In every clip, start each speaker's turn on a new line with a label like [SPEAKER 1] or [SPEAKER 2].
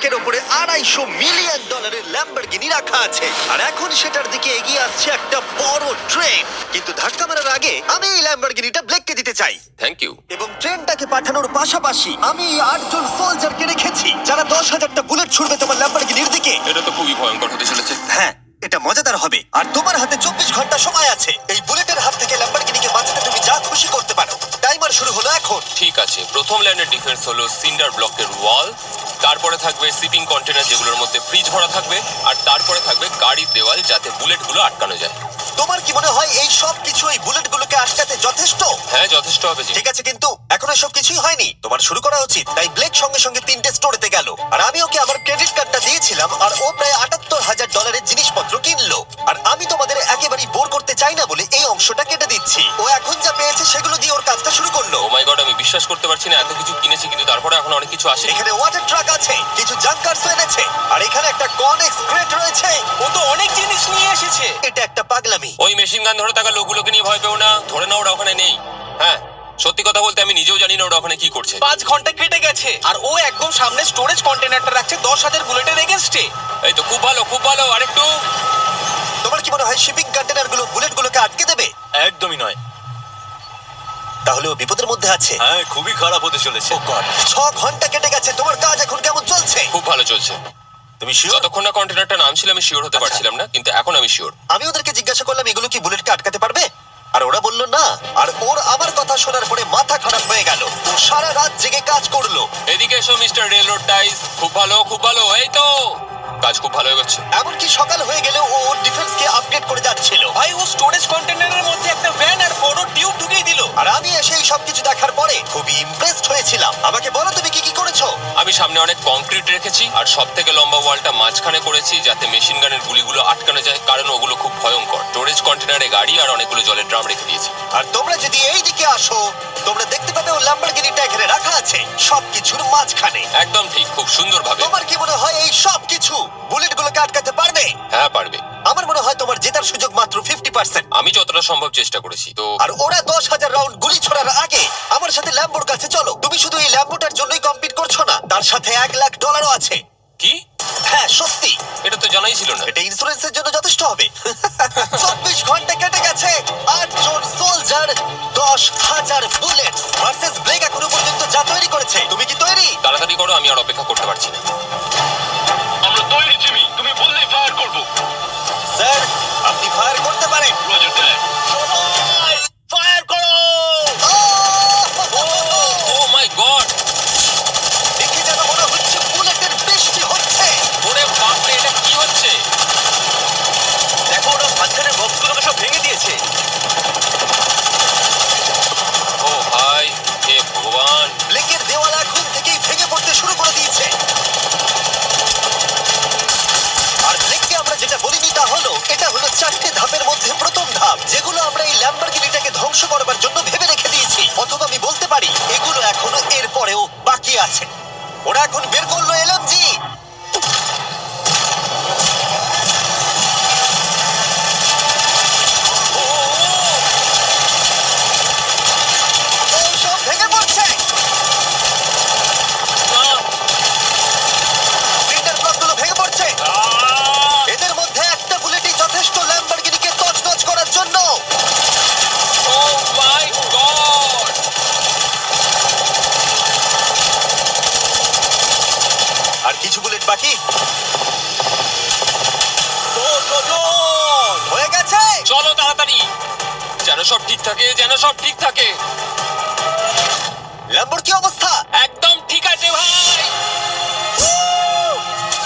[SPEAKER 1] ট্র্যাকের উপরে $250 million Lamborghini রাখা আছে, আর এখন সেটার দিকে এগিয়ে আসছে একটা বড় ট্রেন। কিন্তু ধাক্কা মারার আগে আমি এই ল্যাম্বরগিনিটা ব্লেককে দিতে চাই।
[SPEAKER 2] Thank you.
[SPEAKER 1] এবং ট্রেনটাকে পাঠানোর পাশাপাশি আমি এই 8 জন সোলজারকে রেখেছি যারা 10,000টা বুলেট ছুড়বে তোমার ল্যাম্বরগিনির দিকে।
[SPEAKER 2] এটা তো খুবই ভয়ঙ্কর হতে চলেছে।
[SPEAKER 1] হ্যাঁ, এটা মজাদার হবে। আর তোমার হাতে 24 ঘন্টা সময় আছে। এই বুলেটের হাত থেকে ল্যাম্বরগিনিকে বাঁচাতে তুমি যা খুশি করতে পারো। টাইমার শুরু হলো এখন।
[SPEAKER 2] ঠিক আছে, প্রথম লাইনের ডিফেন্স হলো সিন্ডার ব্লকের ওয়াল, তারপরে থাকবে শিপিং কন্টেনার যেগুলোর মধ্যে ফ্রিজ ভরা থাকবে, আর তারপরে থাকবে গাড়ির দেওয়াল যাতে বুলেটগুলো আটকানো যায়।
[SPEAKER 1] তোমার কি মনে হয় এই সব কিছু এই বুলেটগুলোকে আটকাতে যথেষ্ট?
[SPEAKER 2] হ্যাঁ, যথেষ্ট হবে জি।
[SPEAKER 1] ঠিক আছে, কিন্তু এখনো সব কিছুই হয়নি। তোমার শুরু করা উচিত। তাই ব্লেক সঙ্গে সঙ্গে 3টে স্টোরেতে গেল, আর আমি ওকে আমার ক্রেডিট কার্ডটা দিয়েছিলাম, আর ও প্রায় $78,000 জিনিসপত্র কিনলো। আর আমি তোমাদের একেবারেই বোর করতে চাই না বলে এই অংশটা কেটে দিচ্ছি। ও এখন যা পেয়েছে সেগুলো দিয়ে ওর কাজটা শুরু করলো।
[SPEAKER 2] ও মাই গড, আমি বিশ্বাস করতে পারছি না, এত কিছু কিনেছি কিন্তু তারপরে এখন অনেক কিছু আসে।
[SPEAKER 1] এখানে ওয়াটার ট্রাক আছে, কিছু জাঙ্কারস এনেছে, আর এখানে একটা কনেক্স ক্রেট রয়েছে।
[SPEAKER 3] ও তো অনেক জিনিস নিয়ে এসেছে।
[SPEAKER 1] এটা একটা পাগলামি।
[SPEAKER 2] ওই মেশিন গান ধরে থাকা লোকগুলোকে নিয়ে ভয় পেও না, ধরে না ওরা ওখানে নেই। হ্যাঁ, সত্যি কথা বলতে আমি নিজেও জানি না ওরা ওখানে কি করছে।
[SPEAKER 3] 5 ঘন্টা কেটে গেছে আর ও একদম সামনে স্টোরেজ কন্টেনারটা রাখছে 10,000 বুলেটের এগেনস্টে।
[SPEAKER 2] এই তো খুব ভালো, খুব ভালো। আরেকটু।
[SPEAKER 1] তোমার কি মনে হয় শিপিং কন্টেনারগুলো বুলেটগুলোকে আটকে দেবে?
[SPEAKER 3] একদমই নয়।
[SPEAKER 1] তাহলে ও বিপদের মধ্যে আছে।
[SPEAKER 3] হ্যাঁ, খুবই খারাপ হতে চলেছে।
[SPEAKER 1] ও গড, 6 ঘন্টা কেটে গেছে। তোমার কাজ এখন কেমন চলছে?
[SPEAKER 2] খুব ভালো চলছে।
[SPEAKER 1] তুমি শিওর?
[SPEAKER 2] যতক্ষণ না কন্টেনারটা নামছিল আমি শিওর হতে পারছিলাম না, কিন্তু এখন আমি শিওর।
[SPEAKER 1] আমি ওদেরকে জিজ্ঞাসা করলাম এগুলো কি বুলেটকে আটকাতে পারবে, আর ওরা বলল না। আর ওর আমার কথা শোনার পরে মাথা খারাপ হয়ে গেল। ও সারা রাত জেগে কাজ করলো।
[SPEAKER 2] এদিকে এসো মিস্টার রেলরোড টাইস। খুব ভালো, খুব ভালো। এই তো কাজ খুব ভালো এগোচ্ছে।
[SPEAKER 1] এমনকি সকাল হয়ে গেলেও ও ওর ডিফেন্সকে আপডেট করে যাচ্ছিল।
[SPEAKER 3] ভাই, ও স্টোরেজ কন্টেনারের মধ্যে একটা ভ্যান আর বড় টিউব ঢুকিয়ে দিল।
[SPEAKER 1] আর আমি এসে এই সবকিছু দেখার পরে খুবই ইমপ্রেসড হয়েছিলাম। আমাকে বলো তুমি কি কি করেছো?
[SPEAKER 2] আমি সামনে অনেক কংক্রিট রেখেছি আর সব থেকে লম্বা ওয়ালটা মাঝখানে করেছি যাতে মেশিন গানের গুলিগুলো আটকানো যায়, কারণ ওগুলো খুব ভয়ঙ্কর। স্টোরেজ কন্টেনারে গাড়ি আর অনেকগুলো জলের ড্রাম রেখে দিয়েছি।
[SPEAKER 1] আর তোমরা যদি এই দিকে আসো তোমরা দেখতে পাবে ও ল্যাম্বরগিনিটা এখানে রাখা আছে সবকিছুর মাঝখানে।
[SPEAKER 2] একদম ঠিক, খুব সুন্দরভাবে।
[SPEAKER 1] তোমার কি মনে হয় এই সব কিছু বুলেটগুলোকে আটকাতে পারবে?
[SPEAKER 2] হ্যাঁ, পারবে।
[SPEAKER 1] আমার মনে হয় তোমার জেতার সুযোগ মাত্র 50%।
[SPEAKER 2] আমি যতটা সম্ভব চেষ্টা করেছি। তো
[SPEAKER 1] আর ওরা 10,000 রাউন্ড গুলি ছোড়ার আগে আমার সাথে ল্যাম্বোর কাছে চলো। তুমি শুধু এই ল্যাম্বোটার জন্যই কম্পিট করছো না, তার সাথে $1,00,000 আছে।
[SPEAKER 2] কি?
[SPEAKER 1] হ্যাঁ সত্যি,
[SPEAKER 2] এটা তো জানাই ছিল না।
[SPEAKER 1] এটা ইন্স্যুরেন্সের জন্য যথেষ্ট হবে। 24 ঘন্টা কেটে গেছে, 8 জন সোলজার, 10,000 বুলেট ভার্সেস ব্লেক এখনো পর্যন্ত যা তৈরি করেছে। তুমি কি তৈরি?
[SPEAKER 2] তাড়াতাড়ি করো, আমি আর অপেক্ষা করতে পারছি না।
[SPEAKER 4] আমরা তৈরি জিমি, তুমি বললেই ফায়ার করব।
[SPEAKER 1] স্যার, আপনি ফায়ার করতে পারেন।
[SPEAKER 4] রোজার দ্যাট।
[SPEAKER 3] ফায়ার করো।
[SPEAKER 2] ও মাই গড!
[SPEAKER 1] দেখে যেন মনে হচ্ছে বুলেটের বৃষ্টি হচ্ছে।
[SPEAKER 2] ওরে বাপরে, এটা কি হচ্ছে?
[SPEAKER 3] দেখো, ওরা মাঝখানের বক্সগুলোকে সব ভেঙে দিয়েছে।
[SPEAKER 2] ও ভাই, হে ভগবান!
[SPEAKER 1] ব্লেকের দেওয়াল এখন থেকেই ভেঙে পড়তে শুরু করে দিয়েছে। আর ব্লেককে আমরা যেটা বলিনি তা হলো এটা হলো 4টে ধাপের মধ্যে প্রথম ধাপ, যেগুলো আমরা এই ল্যাম্বরগিনিটাকে ধ্বংস করবার জন্য ভেবে রেখে দিয়েছি। অথবা আমি বলতে পারি এগুলো এখনো এর পরেও বাকি আছে। ওরা এখন বের করলো এলএমজি। সব ভেঙে পড়ছে।
[SPEAKER 2] আহ!
[SPEAKER 1] সিন্টার ব্লকগুলো ভেঙে পড়ছে। এদের মধ্যে একটা বুলেটই যথেষ্ট ল্যাম্বরগিনিকে তছনছ করার জন্য।
[SPEAKER 2] ও মাই গড!
[SPEAKER 1] আর কিছু বুলেট বাকি। হয়ে গেছে।
[SPEAKER 2] চলো তাড়াতাড়ি, যেন সব ঠিক থাকে, যেন সব ঠিক থাকে।
[SPEAKER 1] ল্যাম্বোর কি অবস্থা?
[SPEAKER 2] একদম ঠিক আছে ভাই।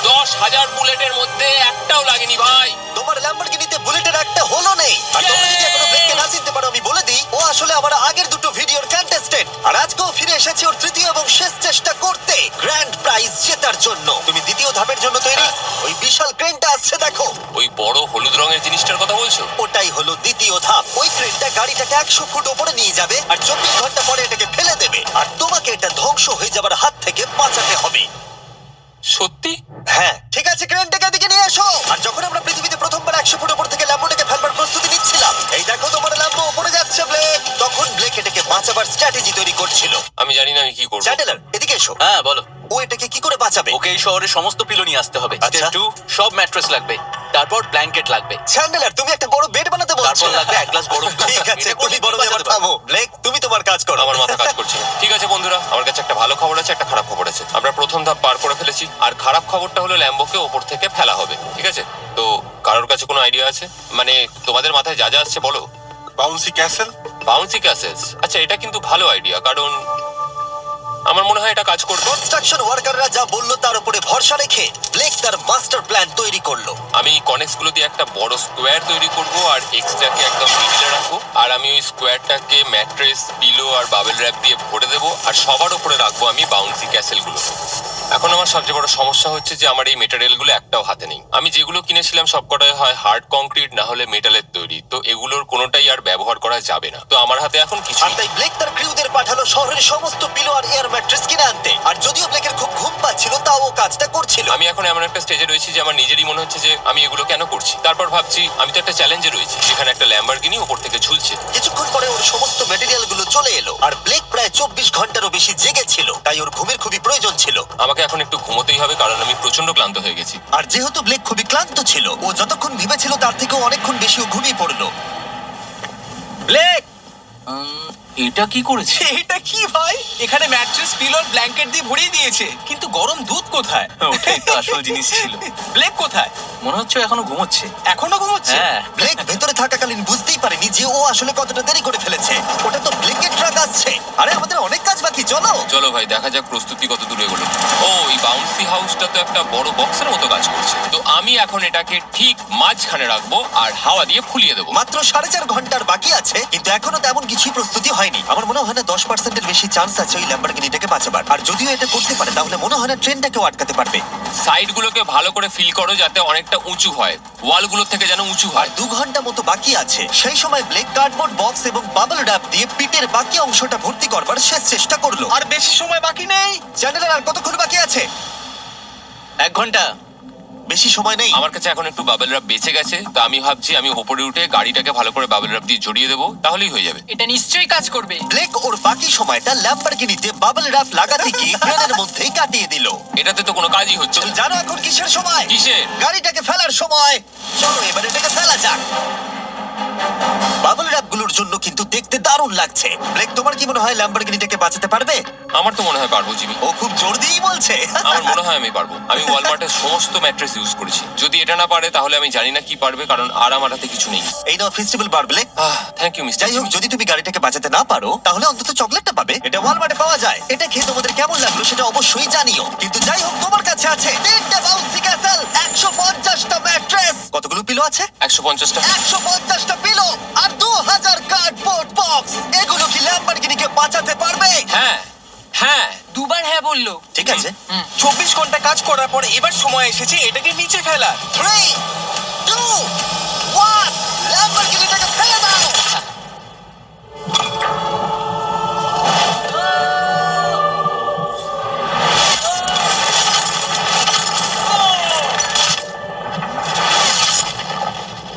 [SPEAKER 2] 10,000 বুলেটের মধ্যে একটাও লাগেনি ভাই।
[SPEAKER 1] তোমার ল্যাম্বরগিনিতে বুলেটের একটা হলো নেই। আর তোমরা যদি এখনো ব্লেককে না চিনতে পারো আমি বলে দিই, ও আসলে আমার আগের দুটো ভিডিওর কন্টেস্টেন্ট। আর আজকেও ফিরে এসেছে ওর তৃতীয় এবং শেষ চেষ্টা করতে গ্র্যান্ড প্রাইজ জেতার জন্য। তুমি দ্বিতীয় ধাপের জন্য তৈরি? ওই বিশাল ক্রেনটা আসছে দেখো।
[SPEAKER 2] ওই বড় হলুদ রঙের জিনিসটার কথা বলছো?
[SPEAKER 1] ওটাই হলো দ্বিতীয় ধাপ। ওই ক্রেনটা গাড়িটাকে 100 ফুট উপরে নিয়ে যাবে আর 24 ঘন্টা পরে এটাকে ফেলে দেবে। আর তোমাকে এটা ধ্বংস হয়ে যাবার হাত থেকে বাঁচাতে হবে।
[SPEAKER 2] সত্যি?
[SPEAKER 1] হ্যাঁ ঠিক আছে, ক্রেনটাকে এদিকে নিয়ে এসো। আর যখন আমরা পৃথিবীতে প্রথমবার 100 ফুট উপর থেকে ল্যাম্বোটাকে ফেলবার প্রস্তুতি নিচ্ছিলাম, এই দেখো তোমার ল্যাম্বো উপরে যাচ্ছে ব্লেক, তখন ব্লেক এটাকে বাঁচাবার স্ট্র্যাটেজি তৈরি করছিল।
[SPEAKER 2] আমি জানি না আমি কি করবো।
[SPEAKER 1] চ্যান্ডেলার এদিকে এসো।
[SPEAKER 3] হ্যাঁ, বলো।
[SPEAKER 1] ও এটাকে কি করে বাঁচাবে?
[SPEAKER 5] ওকে এই শহরে সমস্ত পিলো নিয়ে আসতে হবে।
[SPEAKER 1] আচ্ছা।
[SPEAKER 5] স্টেপ 2, সব ম্যাট্রেস লাগবে, তারপর ব্ল্যাঙ্কেট লাগবে,
[SPEAKER 1] চ্যান্ডেলার, তুমি একটা বড় বেড বানাতে বলছো?
[SPEAKER 5] তারপর লাগবে এক গ্লাস গরম দুধ।
[SPEAKER 1] ঠিক আছে,
[SPEAKER 5] এটা করে
[SPEAKER 1] তুমি বড়
[SPEAKER 5] বাঁচাতে
[SPEAKER 1] ব্যাপার
[SPEAKER 5] পারবো।
[SPEAKER 1] থামো। ব্লেক, তুমি তোমার কাজ করো।
[SPEAKER 2] আমার মাথা কাজ করছে না। ঠিক আছে বন্ধুরা, আমার কাছে একটা ভালো খবর আছে, একটা খারাপ খবর আছে। আমরা প্রথম ধাপ পার করে ফেলেছি, আর খারাপ খবরটা হলো ল্যাম্বোকে ওপর থেকে ফেলা হবে। ঠিক আছে, তো কারোর কাছে কোনো আইডিয়া আছে? মানে তোমাদের মাথায় যা যা আসছে বলো।
[SPEAKER 6] Bouncy castle.
[SPEAKER 2] বাউন্সি ক্যাসেলস, আচ্ছা এটা কিন্তু ভালো আইডিয়া, কারণ আমার মনে হয় এটা কাজ করবে।
[SPEAKER 1] কনস্ট্রাকশন ওয়ার্কাররা যা বললো তার উপরে ভরসা রেখে ব্লেক তার মাস্টার প্ল্যান তৈরি করলো।
[SPEAKER 2] আমি কনেক্স গুলো দিয়ে একটা বড় স্কোয়ার তৈরি করব আর এক্সট্রাকে একদম মিডলে রাখবো, আর আমি ওই স্কোয়ারটাকে ম্যাট্রেস, পিলো আর বাবেল র্যাপ দিয়ে ভরে দেবো, আর সবার উপরে রাখবো আমি বাউন্সি ক্যাসেল গুলো। এখন আমার সবচেয়ে বড় সমস্যা হচ্ছে যে আমার এই মেটেরিয়াল গুলো একটাও হাতে নেই। আমি যেগুলো কিনেছিলাম সবকটাই হয় হার্ড কংক্রিট না হলে মেটালের তৈরি, তো এগুলোর কোনোটাই আর ব্যবহার করা যাবে না। তো আমার হাতে এখন কিছু
[SPEAKER 1] আর তাই ব্লেক তার ক্রিউদের পাঠালো শহরের সমস্ত পিলো আর এয়ার ম্যাট্রেস কিনে আনতে। আর যদিও ব্লেকের খুব ঘুম পাচ্ছিল, তাও ও কাজটা করছিল।
[SPEAKER 2] আমি এখন এমন একটা স্টেজে রয়েছি যে আমার নিজেরই মনে হচ্ছে যে আমি এগুলো কেন করছি। তারপর ভাবছি আমি তো একটা চ্যালেঞ্জে রয়েছি, যেখানে একটা ল্যাম্বরগিনি উপর থেকে ঝুলছে।
[SPEAKER 1] কিছুক্ষণ পরে ওর সমস্ত মেটেরিয়াল গুলো চলে এলো, আর ব্লেক প্রায় 24 ঘন্টারও বেশি জেগেছিল, তাই ওর ঘুমের খুবই প্রয়োজন ছিল।
[SPEAKER 2] আমাকে এখন একটু ঘুমোতেই হবে, কারণ আমি প্রচন্ড ক্লান্ত হয়ে গেছি।
[SPEAKER 1] আর যেহেতু ব্লেক খুবই ক্লান্ত ছিল, ও যতক্ষণ ভেবেছিল তার থেকেও অনেকক্ষণ বেশি ও ঘুমিয়ে পড়লো।
[SPEAKER 3] ব্লেক,
[SPEAKER 5] এটা কি করেছে?
[SPEAKER 3] এটা কি ভাই? এখানে ম্যাট্রেস, পিলো আর ব্ল্যাঙ্কেট দিয়ে ভরিয়ে দিয়েছে, কিন্তু গরম দুধ কোথায়?
[SPEAKER 5] ওটাই তো আসল জিনিস ছিল।
[SPEAKER 3] ব্লেক কোথায়?
[SPEAKER 5] মনে হচ্ছে ও এখনো ঘুমোচ্ছে।
[SPEAKER 3] এখনো ঘুমোচ্ছে?
[SPEAKER 5] হ্যাঁ।
[SPEAKER 1] ব্লেক ভেতরে থাকাকালীন বুঝতেই পারেনি যে ও আসলে কতটা দেরি করে ফেলেছে। ওটা তো ব্লেকের ট্রাক আসছে। আরে আমাদের অনেক কাজ বাকি, চলো।
[SPEAKER 2] চলো ভাই, দেখা যাক প্রস্তুতি কত দূরে এগোলো। ও, এই বাউন্সি হাউসটা তো একটা বড় বক্সের মতো কাজ করছে। তো আমি এখন এটাকে ঠিক মাঝখানে রাখবো আর হাওয়া দিয়ে ফুলিয়ে দেবো।
[SPEAKER 1] মাত্র 4.5 ঘন্টার বাকি আছে, কিন্তু এখনো তেমন কিছুই প্রস্তুতি হয়নি। আমার মনে হয় না 10% এর বেশি চান্স আছে ওই ল্যাম্বরগিনিটাকে বাঁচাবার। আর যদিও এটা করতে পারে, তাহলে মনে হয় না ট্রেনটাকেও আটকাতে পারবে।
[SPEAKER 2] সাইডগুলোকে ভালো করে ফিল করো যাতে অনেকটা উঁচু হয়, ওয়ালগুলোর থেকে যেন উঁচু
[SPEAKER 1] আর
[SPEAKER 2] হয়।
[SPEAKER 1] 2 ঘন্টা মতো বাকি আছে। সেই সময় ব্লেক কার্ডবোর্ড বক্স এবং বাবল র্যাপ দিয়ে পিটের বাকি অংশটা ভর্তি করবার শেষ চেষ্টা করলো।
[SPEAKER 3] আর বেশি সময় বাকি নেই।
[SPEAKER 1] চ্যানেলের আর কতক্ষণ বাকি আছে?
[SPEAKER 5] 1 ঘন্টা।
[SPEAKER 1] বেশি সময় নেই।
[SPEAKER 2] আমার কাছে এখন একটু বাবেল রাব বেঁচে গেছে, তো আমি ভাবছি আমি উপরে উঠে গাড়িটাকে ভালো করে বাবেল রাব দিয়ে জড়িয়ে দেবো, তাহলেই হয়ে যাবে।
[SPEAKER 7] এটা নিশ্চয়ই কাজ করবে।
[SPEAKER 1] ব্লেক ওর বাকি সময়টা ল্যাম্বরগিনিতে বাবল র্যাপ লাগাতে গিয়ে ক্রেনের মধ্যেই কাটিয়ে দিল।
[SPEAKER 2] এটাতে তো কোনো কাজই হচ্ছে
[SPEAKER 1] তুমি
[SPEAKER 2] না।
[SPEAKER 1] জানো এখন কিসের সময়?
[SPEAKER 2] কিসের?
[SPEAKER 1] গাড়িটাকে ফেলার সময়। চলো এবার এটাকে ফেলা যাক। বাবল র্যাপ গুলোর জন্য কিন্তু দেখতে দারুণ লাগছে। ব্লেক, তোমার কি মনে হয় ল্যাম্বরগিনিটাকে বাঁচাতে পারবে?
[SPEAKER 2] আমার তো মনে হয় পারবো জিমি।
[SPEAKER 1] ও খুব জোর দিয়েই বলছে।
[SPEAKER 2] আমার মনে হয় আমি পারবো। আমি ওয়ালমার্টের সমস্ত ম্যাট্রেস ইউজ করেছি। যদি এটা না পারে তাহলে আমি জানি না কি পারবে, কারণ আর আমার হাতে কিছু নেই।
[SPEAKER 1] এই নাও festival bar, Blake.
[SPEAKER 2] Thank you mister.
[SPEAKER 1] যাই হোক, যদি তুমি গাড়িটাকে বাঁচাতে না পারো, তাহলে অন্তত চকলেটটা পাবে। এটা ওয়ালমার্টে পাওয়া যায়। এটা খেয়ে তোমাদের কেমন লাগলো সেটা অবশ্যই জানিও। কিন্তু যাই হোক, তোমার কাছে আছে 3টে বাউন্সি ক্যাসেল, 150টা ম্যাট্রেস, কতগুলো পিলো আছে?
[SPEAKER 2] 150টা।
[SPEAKER 1] 150টা পিলো আর 2000 কার্ডবোর্ড বক্স। এগুলো কি ল্যাম্বরগিনিকে বাঁচাতে পারবে?
[SPEAKER 2] হ্যাঁ হ্যাঁ।
[SPEAKER 7] দুবার হ্যাঁ বললো।
[SPEAKER 1] ঠিক আছে।
[SPEAKER 3] 24 ঘন্টা কাজ করার পর এবার সময় এসেছে এটাকে নিচে ফেলার।
[SPEAKER 1] 3, 2, 1, ল্যাম্বরগিনিটাকে ফেলে দাও।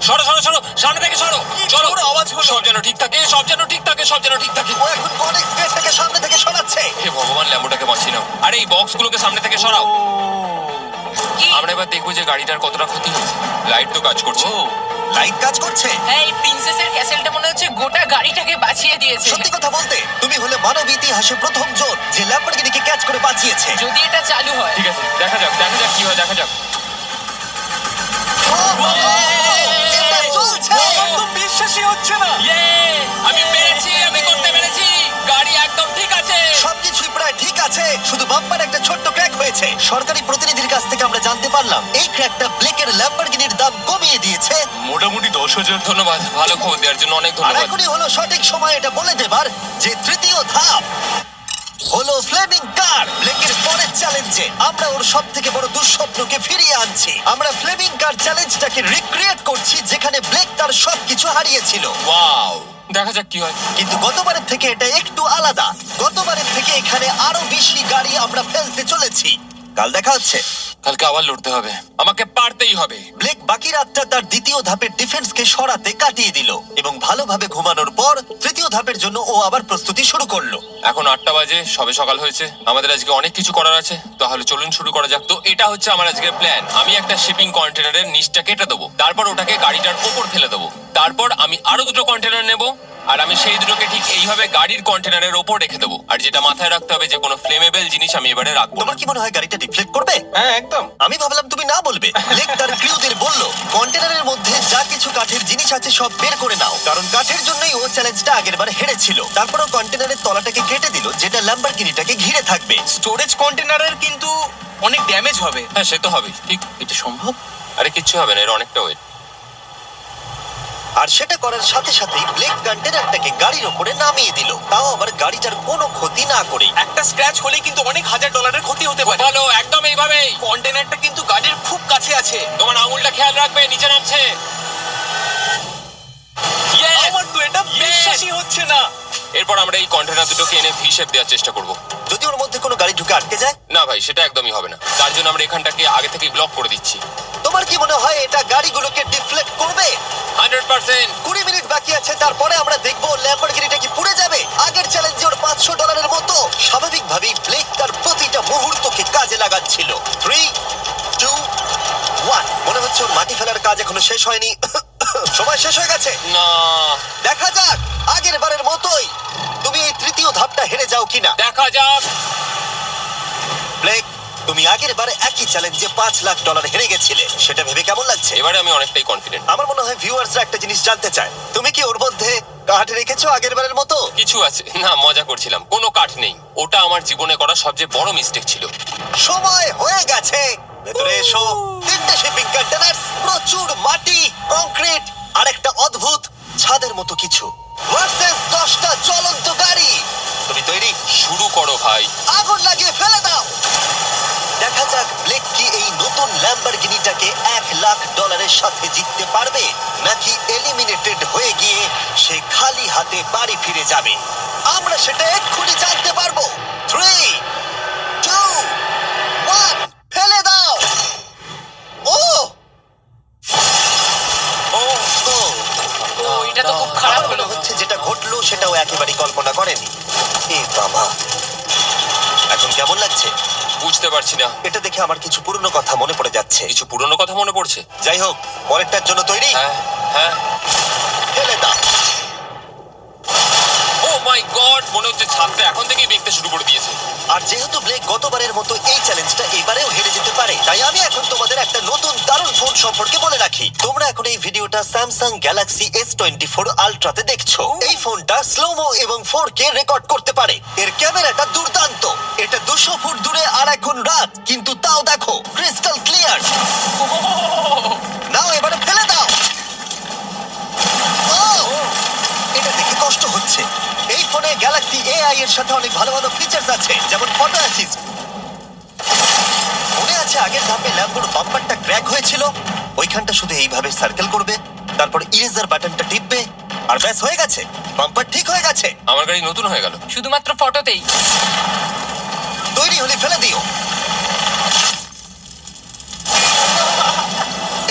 [SPEAKER 2] সরো সরো সরো, সামনে থেকে সরো। চলো,
[SPEAKER 3] জোর আওয়াজ হলো।
[SPEAKER 2] সব যেন ঠিক থাকে, সব যেন ঠিক থাকে, সব যেন ঠিক থাকে।
[SPEAKER 1] ও এখন কনেক্স গেটটাকে সামনে থেকে সরাচ্ছে।
[SPEAKER 2] হে ভগবান, ল্যাম্বোটাকে বাঁচিয়ে নাও। আরে এই বক্সগুলোকে সামনে থেকে সরাও।
[SPEAKER 7] কি?
[SPEAKER 2] আমরা এবার দেখবো যে গাড়িটার কতটা ক্ষতি হয়েছে। লাইট তো কাজ করছে।
[SPEAKER 1] লাইট কাজ করছে।
[SPEAKER 7] হ্যাঁ, এই প্রিন্সেসের ক্যাসেলটা মনে হচ্ছে গোটা গাড়িটাকে বাঁচিয়ে দিয়েছে।
[SPEAKER 1] সত্যি কথা বলতে, তুমি হলে মানব ইতিহাসে প্রথম জন যে ল্যাম্বরগিনিকে ক্যাচ করে বাঁচিয়েছে।
[SPEAKER 7] যদি এটা চালু হয়।
[SPEAKER 2] ঠিক আছে, দেখা যাক কি হয়, দেখা যাক।
[SPEAKER 1] এটা চলছে।
[SPEAKER 3] আমার তো বিশ্বাসই হচ্ছে না।
[SPEAKER 2] আমি পেরেছি, আমি করতে পেরেছি। গাড়ি একদম ঠিক আছে।
[SPEAKER 1] সবকিছুই প্রায় ঠিক আছে, শুধু বাম্পার একটা ছোট্ট ক্র্যাক হয়েছে। সরকারি প্রতিনিধির কাছ থেকে আমরা জানতে পারলাম এই ক্র্যাকটা ব্লেকের ল্যাম্বরগিনির দাম কমিয়ে দিয়েছে।
[SPEAKER 6] মোটামুটি 10,000।
[SPEAKER 2] ধন্যবাদ, ভালো খবর দেওয়ার জন্য অনেক
[SPEAKER 1] আর
[SPEAKER 2] ধন্যবাদ।
[SPEAKER 1] এখনই হলো সঠিক সময় এটা বলে দেবার যে তৃতীয় ধাপ হলো ফ্লেমিং কার। ব্লেকের পরের চ্যালেঞ্জে আমরা ওর সব থেকে বড় দুঃস্বপ্নকে ফিরিয়ে আনছি। আমরা ফ্লেমিং কার চ্যালেঞ্জটাকে রিক্রিয়েট করছি, যেখানে ব্লেক তার সবকিছু হারিয়েছিল।
[SPEAKER 2] ওয়াও, দেখা যাক কি হয়।
[SPEAKER 1] কিন্তু গতবারের থেকে এটা একটু আলাদা। গতবারের থেকে এখানে আরো বেশি গাড়ি আমরা ফেলতে চলেছি। কাল দেখা হচ্ছে।
[SPEAKER 2] কালকে আবার লড়তে হবে, আমাকে পারতেই হবে।
[SPEAKER 1] ব্লেক বাকি রাতটা তার দ্বিতীয় ধাপের ডিফেন্সকে সরাতে কাটিয়ে দিল এবং ভালোভাবে ঘুমানোর পর তৃতীয় ধাপের জন্য ও আবার প্রস্তুতি শুরু করলো।
[SPEAKER 2] এখন 8টা বাজে, সবে সকাল হয়েছে, আমাদের আজকে অনেক কিছু করার আছে, তাহলে চলুন শুরু করা যাক। তো এটা হচ্ছে আমার আজকের প্ল্যান। আমি একটা শিপিং কন্টেনারের নিচটা কেটে দেবো, তারপর ওটাকে গাড়িটার ওপর ফেলে দেবো, তারপর আমি আরো দুটো কন্টেনার নেব, আর আমি সেই দুটোকে ঠিক এইভাবে গাড়ির কন্টেনারের ওপর রেখে দেবো। আর যেটা মাথায় রাখতে হবে যে কোনো ফ্লেমেবল জিনিস আমি এবারে রাখবো না।
[SPEAKER 1] তোমার কি মনে হয় গাড়িটা ডিফ্লেক্ট করবে?
[SPEAKER 3] হ্যাঁ একদম।
[SPEAKER 1] আমি ভাবলাম তুমি না বলবে। ব্লেক তার ক্রিউদের বলল কন্টেনারের মধ্যে যা কিছু কাঠের জিনিস আছে সব বের করে নাও, কারণ কাঠের জন্যই ও চ্যালেঞ্জটা আগেরবার হেরেছিল। তারপর ও কন্টেনারের তলাটাকে কেটে দিল, যেটা ল্যাম্বরগিনিটাকে ঘিরে থাকবে।
[SPEAKER 3] স্টোরেজ কন্টেনারের কিন্তু অনেক ড্যামেজ হবে।
[SPEAKER 2] হ্যাঁ, সে তো হবেই। ঠিক,
[SPEAKER 5] এটা সম্ভব?
[SPEAKER 2] আরে কিচ্ছু হবে না, এর অনেকটা ওয়েট।
[SPEAKER 1] আর সেটা করার সাথে সাথেই ব্লেক কন্টেনারটাকে গাড়ির ওপরে নামিয়ে দিল, তাও আবার গাড়িটার কোনো ক্ষতি না করেই।
[SPEAKER 3] একটা স্ক্র্যাচ হলেই কিন্তু অনেক $1000 ক্ষতি হতে পারে।
[SPEAKER 2] ভালো, একদম এইভাবেই।
[SPEAKER 3] কন্টেনারটা কিন্তু গাড়ির খুব কাছে আছে।
[SPEAKER 2] তোমার আঙুলটা খেয়াল রাখবে, নিচে নামছে। Yes!
[SPEAKER 3] আমার তো এটা
[SPEAKER 2] Yes!
[SPEAKER 3] বিশ্বাসই হচ্ছে না।
[SPEAKER 2] এরপর আমরা এই কন্টেনার দুটোকে এনে ভি শেপ দেওয়ার চেষ্টা করব।
[SPEAKER 1] যদি ওর মধ্যে কোনো গাড়ি ঢুকে আটকে যায়?
[SPEAKER 2] না ভাই, সেটা একদমই হবে না। তার জন্য আমরা এখানটাকে আগে থেকেই ব্লক করে দিচ্ছি।
[SPEAKER 1] তোমার কি মনে হয় এটা গাড়িগুলোকে ডিফ্লেক্ট করবে?
[SPEAKER 2] 100%।
[SPEAKER 1] 20 মিনিট বাকি আছে, তারপরে আমরা দেখবো ল্যাম্বরগিনিটা কি পুড়ে যাবে। আগের চ্যালেঞ্জে ওর $500 মতো। স্বাভাবিকভাবেই ব্লেক তার প্রতিটা মুহূর্তকে কাজে লাগাচ্ছিল। 3, 2, 1। মনে হচ্ছে ওর মাটি ফেলার কাজ এখনো শেষ হয়নি। সময় শেষ হয়ে গেছে।
[SPEAKER 2] না,
[SPEAKER 1] দেখা যাক আগের বারের মতোই তুমি এই তৃতীয় ধাপটা হেরে যাও কিনা।
[SPEAKER 2] দেখা যাক।
[SPEAKER 1] ব্লেক, তুমি আগের বারে একই চ্যালেঞ্জে $5 লাখ হেরে গেছিলে, সেটা ভেবে কেমন লাগছে?
[SPEAKER 2] এবারে আমি অনেকটাই কনফিডেন্ট।
[SPEAKER 1] আমার মনে হয় ভিউয়ার্সরা একটা জিনিস জানতে চায়, তুমি কি ওর মধ্যে কাঠ রেখেছো আগের বারের মতো?
[SPEAKER 2] কিছু আছে না, মজা করছিলাম। কোনো কাঠ নেই। ওটা আমার জীবনে করা সবচেয়ে বড় মিস্টেক ছিল।
[SPEAKER 1] সময় হয়ে গেছে, ভেতরে এসো। 3টে শিপিং কন্টেনার, প্রচুর মাটি, কংক্রিট আর একটা অদ্ভুত ছাদের মতো কিছু ভার্সেস 10টা জ্বলন্ত গাড়ি। তুমি তৈরি?
[SPEAKER 2] শুরু করো ভাই।
[SPEAKER 1] আগুন লাগিয়ে ফেলে দাও। দেখা যাক ব্লেক কি এই নতুন ল্যাম্বরগিনিটাকে $1 লাখ সাথে জিততে পারবে, নাকি এলিমিনেটেড হয়ে গিয়ে সে খালি হাতে বাড়ি ফিরে যাবে। আমরা সেটা এক্ষুনি জানতে পারবো। 3, 2, 1, ফেলে দাও। ও
[SPEAKER 2] ও,
[SPEAKER 1] ও,
[SPEAKER 7] ও এটা তো খুব খারাপ
[SPEAKER 1] আমার
[SPEAKER 7] হলো।
[SPEAKER 1] মনে হচ্ছে যেটা ঘটলো সেটাও একেবারেই কল্পনা করেনি। এ বাবা, এখন কেমন লাগছে?
[SPEAKER 2] বুঝতে পারছি না।
[SPEAKER 1] এটা দেখে আমার কিছু পুরনো কথা মনে পড়ে যাচ্ছে।
[SPEAKER 2] কিছু পুরনো কথা মনে পড়ছে।
[SPEAKER 1] যাই হোক, পরেরটার জন্য তৈরি?
[SPEAKER 2] হ্যাঁ, হ্যাঁ।
[SPEAKER 1] ফেলে দাও।
[SPEAKER 2] ও মাই গড, মনে হচ্ছে ছাদটা এখন থেকেই দেখতে শুরু করে দিয়েছে।
[SPEAKER 1] আর যেহেতু ব্লেক গতবারের মতো এই চ্যালেঞ্জটা এবারেও হেরে যেতে পারে, তাই আমি এখন তোমাদের একটা নতুন দারুণ ফোন সম্পর্কে বলে রাখি। তোমরা এখন এই ভিডিওটা স্যামসাং গ্যালাক্সি S24 আলট্রাতে দেখছো। এই ফোনটা স্লোমো এবং 4K রেকর্ড করতে পারে। এর ক্যামেরাটা দুর্দান্ত। এটা 200 ফুট দূরে আর এখন রাত, কিন্তু তাও দেখো ক্রিস্টাল ক্লিয়ার। নাও এবারে ফেলে দাও। ও, এটা দেখে কষ্ট হচ্ছে। এই ফোনে গ্যালাক্সি AI এর সাথে অনেক ভালো ভালো ফিচার্স আছে, যেমন ফটো অ্যাসিস্ট। মনে আছে আগের ধাপে ল্যাম্বোর বাম্পারটা ক্র্যাক হয়েছিল? ওইখানটা শুধু এইভাবে সার্কেল করবে, তারপর ইরেজার বাটনটা টিপবে, আর ব্যাস হয়ে গেছে, বাম্পার ঠিক হয়ে গেছে।
[SPEAKER 2] আমার গাড়ি নতুন হয়ে গেল।
[SPEAKER 7] শুধুমাত্র ফটোতেই।
[SPEAKER 1] তৈরি হলে ফেলে দিও।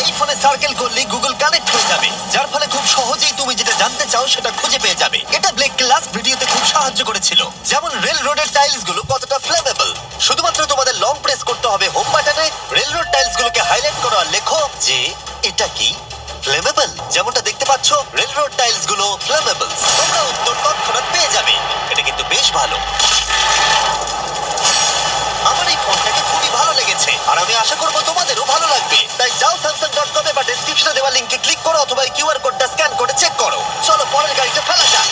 [SPEAKER 1] এই ফোনে সার্কেল করলে গুগল কানেক্ট হয়ে যাবে, যার ফলে খুব সহজেই তুমি যেটা জানতে চাও সেটা খুঁজে পেয়ে যাবে। এটা ব্লেককে লাস্ট ভিডিওতে খুব সাহায্য করেছিল, যেমন রেল রোডের টাইলস গুলো কতটা ফ্লেমেবল। শুধুমাত্র তোমাদের লং প্রেস করতে হবে হোম বাটনে, রেল রোড টাইলস গুলোকে হাইলাইট করো আর লেখো যে এটা কি ফ্লেমেবল। যেমনটা দেখতে পাচ্ছ, রেল রোড টাইলস গুলো ফ্লেমেবল। তোমরা উত্তর তৎক্ষণাৎ পেয়ে যাবে। এটা কিন্তু বেশ ভালো। আমার এই ফোনটাকে খুবই ভালো লেগেছে, আর আমি আশা করবো তোমাদেরও ভালো লাগবে। তাই যাও samsung.com বা ডেসক্রিপশনে দেওয়া লিংকে ক্লিক করো, অথবা কিউআর কোডটা স্ক্যান করে চেক করো। চলো পরের গাড়িটা ফেলা যাক।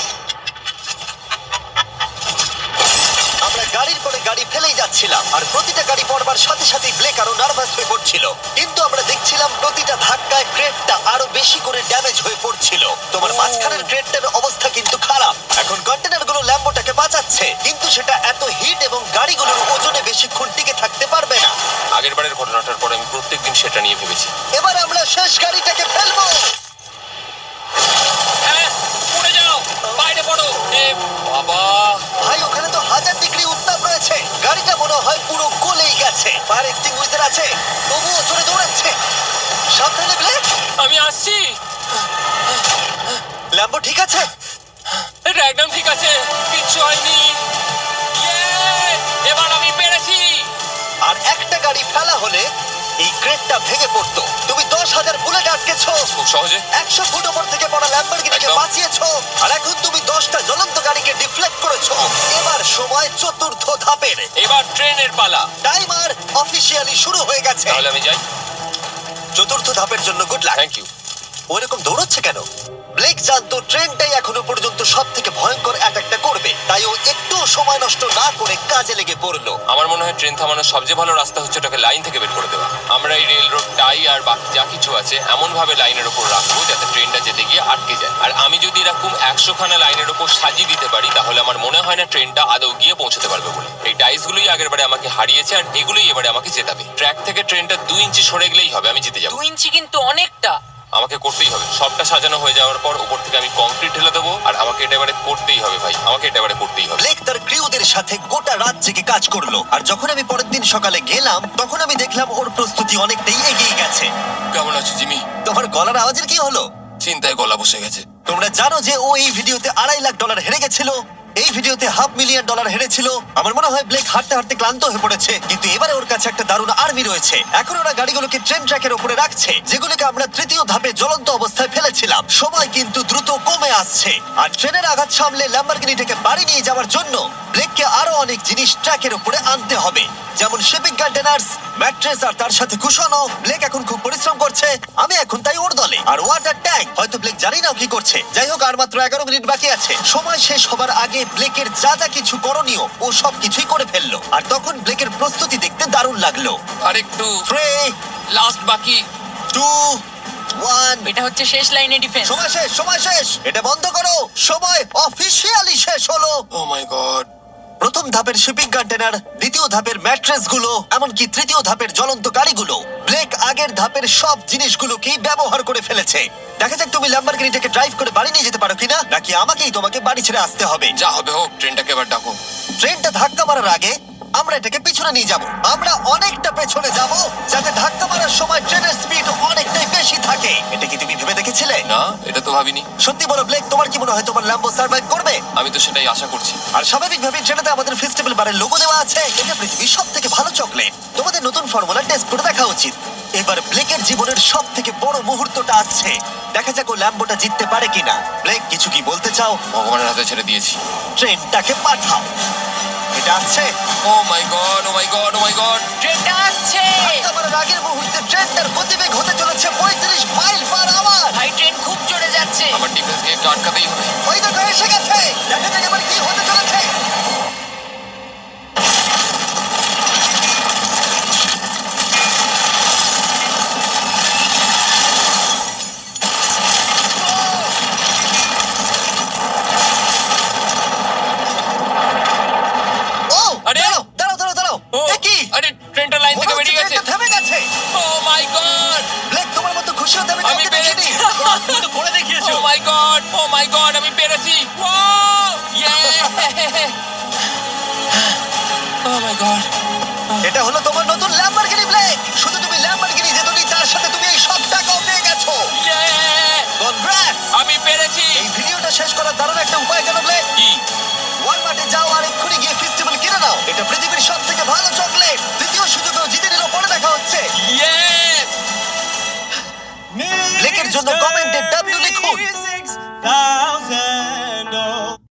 [SPEAKER 1] আমরা গাড়ির পরে গাড়ি ফেলেই যাচ্ছিলাম, আর প্রতিটা গাড়ি পড়বার সাথে সাথেই ব্লেক আরো নার্ভাস হয়ে পড়ছিল। কিন্তু আমরা দেখছিলাম প্রতিটা ধাক্কায় ক্রেটটা আরো বেশি করে ড্যামেজ হয়ে পড়ছিল। তোমার মাঝখানের ক্রেটটার অবস্থা কিন্তু খারাপ। এখন কন্টেনারগুলো ল্যাম্বোটাকে বাঁচাচ্ছে, কিন্তু সেটা এত হিট এবং গাড়িগুলোর ওজনে বেশিক্ষণ টিকে থাকতে পারবে না।
[SPEAKER 2] আগের বারের ঘটনাটার পর আমি প্রত্যেকদিন সেটা নিয়ে ভেবেছি।
[SPEAKER 1] এবার আমরা শেষ গাড়িটাকে ফেলবো।
[SPEAKER 2] হ্যাঁ, পড়ে যাও, বাইরে পড়ো। এ বাবা,
[SPEAKER 1] ভাই, ওখানে তো 1000 ডিগ্রি উত্তাপ রয়েছে। করেছে। গাড়িটা মনে হয় পুরো গলেই গেছে। ফায়ার এক্সটিংগুইশার আছে, তবুও জোরে দৌড়াচ্ছে। সাবধানে ব্লেক।
[SPEAKER 2] আমি আসছি।
[SPEAKER 1] ল্যাম্বো ঠিক আছে?
[SPEAKER 2] এটা একদম ঠিক আছে, কিচ্ছু হয়নি। Yay! এবার আমি পেরেছি।
[SPEAKER 1] আর একটা গাড়ি ফেলা হলে এই ক্রেটটা ভেঙে পড়তো। তুমি 10,000 বুলেট আটকেছো।
[SPEAKER 2] খুব সহজে।
[SPEAKER 1] 100 ফুট ওপর থেকে পড়া ল্যাম্বরগিনিকে
[SPEAKER 2] একদম।
[SPEAKER 1] বাঁচিয়েছো। আর এখন তুমি 10টা জ্বলন্ত গাড়িকে ডিফ্লেক্ট করেছো। এবার সময় চতুর্থ ধাপের।
[SPEAKER 2] এবার ট্রেনের পালা।
[SPEAKER 1] টাইমার অফিসিয়ালি শুরু হয়ে গেছে।
[SPEAKER 2] তাহলে আমি যাই।
[SPEAKER 1] চতুর্থ ধাপের জন্য গুড লাক।
[SPEAKER 2] Thank you.
[SPEAKER 1] ওরকম দৌড়চ্ছে কেন? ব্লেক জানতো ট্রেনটাই এখনো পর্যন্ত সব থেকে ভয়ঙ্কর অ্যাটাকটা করবে, তাই ও একটু সময় নষ্ট না করে কাজে লেগে পড়লো।
[SPEAKER 2] আমার মনে হয় ট্রেন থামানোর সবচেয়ে ভালো রাস্তা হচ্ছে ওটাকে লাইন থেকে বের করে দেওয়া। আমরা এই রেল রোড টাই আর বাকি যা কিছু আছে এমন ভাবে লাইনের ওপর রাখবো যাতে ট্রেনটা যেতে গিয়ে আটকে যায়। আর আমি যদি এরকম 100 খানা লাইনের ওপর সাজিয়ে দিতে পারি তাহলে আমার মনে হয় না ট্রেনটা আদৌ গিয়ে পৌঁছতে পারবে বলে। এই ডাইসগুলোই আগের বারে আমাকে হারিয়েছে আর এগুলোই এবারে আমাকে জেতাবে। ট্র্যাক থেকে ট্রেনটা 2 ইঞ্চি সরে গেলেই হবে, আমি জিতে যাবো।
[SPEAKER 7] 2 ইঞ্চি কিন্তু অনেকটা।
[SPEAKER 2] আমাকে করতেই হবে। সবটা সাজানো হয়ে যাওয়ার পর উপর থেকে আমি কংক্রিট ঢেলে দেবো আর আমাকে এটা এবারে করতেই হবে ভাই, আমাকে এটা এবারে করতেই হবে।
[SPEAKER 1] ব্লেক তার ক্রিউদের সাথে গোটা রাত জেগে কাজ করলো। আর যখন আমি পরের দিন সকালে গেলাম তখন আমি দেখলাম ওর প্রস্তুতি অনেকটাই এগিয়ে গেছে।
[SPEAKER 2] কেমন আছো জিমি?
[SPEAKER 1] তোমার গলার আওয়াজের কি হলো?
[SPEAKER 2] চিন্তায় গলা বসে গেছে।
[SPEAKER 1] তোমরা জানো যে ও এই ভিডিওতে $2.5 লাখ হেরে গেছিল। এই ভিডিওতে $500,000 হেরেছিল। আমার মনে হয় ব্লেক হাঁটতে হাঁটতে ক্লান্ত হয়ে পড়েছে, কিন্তু এবারে ওর কাছে একটা দারুণ আর্মি রয়েছে। এখন ওরা গাড়িগুলোকে ট্রেন ট্র্যাকের উপরে রাখছে, যেগুলোকে আমরা তৃতীয় ধাপে জ্বলন্ত অবস্থায় ফেলেছিলাম। সময় কিন্তু দ্রুত কমে আসছে, আর ট্রেনের আঘাত সামলে ল্যাম্বরগিনিটাকে বাড়ি নিয়ে যাওয়ার জন্য ব্লেককে আরো অনেক জিনিস ট্র্যাকের উপরে আনতে হবে, যেমন শিপিং কন্টেনার্স, ম্যাট্রেস আর তার সাথে কুশনও। ব্লেক এখন খুব পরিশ্রম করছে, আমি এখন তাই ওর দলে। আর ওয়াটার ট্যাঙ্ক, হয়তো ব্লেক জানি না ও কি করছে। যাই হোক, আর মাত্র 11 মিনিট বাকি আছে। সময় শেষ হবার আগে ব্লেকের যা যা কিছু করণীয় ও সব কিছুই করে ফেললো। আর তখন ব্লেকের প্রস্তুতি দেখতে দারুণ লাগলো।
[SPEAKER 2] আর একটু
[SPEAKER 1] 3,
[SPEAKER 2] লাস্ট বাকি।
[SPEAKER 1] 2, 1।
[SPEAKER 7] এটা হচ্ছে শেষ লাইনে ডিফেন্স।
[SPEAKER 1] সময় শেষ, সময় শেষ। এটা বন্ধ করো। সময় অফিসিয়ালি শেষ হলো।
[SPEAKER 2] ও মাই গড।
[SPEAKER 1] প্রথম ধাপের শিপিং কন্টেনার, দ্বিতীয় ধাপের ম্যাট্রেস গুলো, এমনকি তৃতীয় ধাপের জ্বলন্ত গাড়িগুলো, ব্লেক আগের ধাপের সব জিনিসগুলোকেই ব্যবহার করে ফেলেছে। দেখা যাক তুমি ল্যাম্বরগিনিটাকে ড্রাইভ করে বাড়ি নিয়ে যেতে পারো কিনা, নাকি আমাকেই তোমাকে বাড়ি ছেড়ে আসতে হবে।
[SPEAKER 2] যা হবে হোক, ট্রেনটাকে এবার ডাকো।
[SPEAKER 1] ট্রেনটা ধাক্কা মারার আগে আমরা এটাকে পিছনে নিয়ে যাব। আমরা অনেকটা পেছনে যাব, যাতে ধাক্কা মারার সময় ট্রেনের স্পিড অনেকটাই বেশি থাকে। এটা কি তুমি ভেবে দেখেছিলে?
[SPEAKER 2] না, এটা তো ভাবিনি।
[SPEAKER 1] সত্যি বলো ব্লেক, তোমার কি মনে হয় তোমার ল্যাম্বো সার্ভাইভ করবে?
[SPEAKER 2] আমি তো সেটাই আশা করছি।
[SPEAKER 1] আর স্বাভাবিকভাবেই ট্রেনেতে আমাদের ফেস্টিভ্যাল বারের লোগো দেওয়া আছে। এটা পৃথিবীর সব থেকে ভালো চকলেট। তোমাদের নতুন ফর্মুলা টেস্ট করে দেখা উচিত। এবার ব্লেকের জীবনের সব থেকে বড় মুহূর্তটা আসছে। দেখা যাক ও ল্যাম্বোটা জিততে পারে কিনা। ব্লেক, কিছু কি বলতে চাও?
[SPEAKER 2] ভগবানের হাতে ছেড়ে দিয়েছি।
[SPEAKER 1] ট্রেনটাকে পাঠাও। এটা আসছে।
[SPEAKER 2] ও মাই গড, ও মাই গড, ও মাই গড।
[SPEAKER 7] ট্রেনটা আসছে।
[SPEAKER 1] আমার আগের মুহূর্তে ট্রেনটার গতিবেগ হতে চলেছে 35 মাইল পার আওয়ার।
[SPEAKER 7] ভাই ট্রেন খুব জোরে যাচ্ছে।
[SPEAKER 2] আমার ডিফেন্সকে একটু আটকাতেই হবে।
[SPEAKER 1] ওই দেখো এসে গেছে। দেখা যাক এবার কি হতে চলেছে। ও,
[SPEAKER 2] আরে!
[SPEAKER 1] দাঁড়াও, দাঁড়াও, দাঁড়াও, দাঁড়াও।
[SPEAKER 2] ও,
[SPEAKER 1] এ কি?
[SPEAKER 2] আরে ট্রেনটা লাইন
[SPEAKER 1] মনে
[SPEAKER 2] থেকে
[SPEAKER 1] হচ্ছে
[SPEAKER 2] বেরিয়ে গেছে।
[SPEAKER 1] ট্রেনটা থেমে গেছে।
[SPEAKER 2] ও মাই গড।
[SPEAKER 1] ব্লেক, তোমার মতো খুশি হতে আমি
[SPEAKER 2] আমি
[SPEAKER 1] কাউকে দেখিনি।
[SPEAKER 2] পেরেছি।
[SPEAKER 5] তুমি তো করে দেখিয়েছো।
[SPEAKER 2] ও মাই গড, ও মাই গড, আমি পেরেছি। ও ইয়ে। ও মাই গড।
[SPEAKER 1] এটা হলো তোমার নতুন ল্যাম্বরগিনি ব্লেক। শুধু তুমি ল্যাম্বরগিনি যেতনি, তার সাথে তুমি এই সব টাকাও পেয়ে গেছো।
[SPEAKER 2] ইয়ে।
[SPEAKER 1] কনগ্রাটস।
[SPEAKER 2] আমি পেরেছি।
[SPEAKER 1] এই ভিডিওটা শেষ করার দারুণ একটা উপায় জানো ব্লেক?
[SPEAKER 2] কি?
[SPEAKER 1] ওয়ালমার্টে যাও আর এক্ষুনি গিয়ে ফেস্টিভ্যাল কিনে নাও। এটা পৃথিবীর সব থেকে ভালো চকলেট। দ্বিতীয় সুযোগেও জিতে নিল। পরে দেখা হচ্ছে।
[SPEAKER 2] ইয়েস।
[SPEAKER 1] ব্লেকের জন্য কমেন্টে W লিখুন।
[SPEAKER 8] 6,000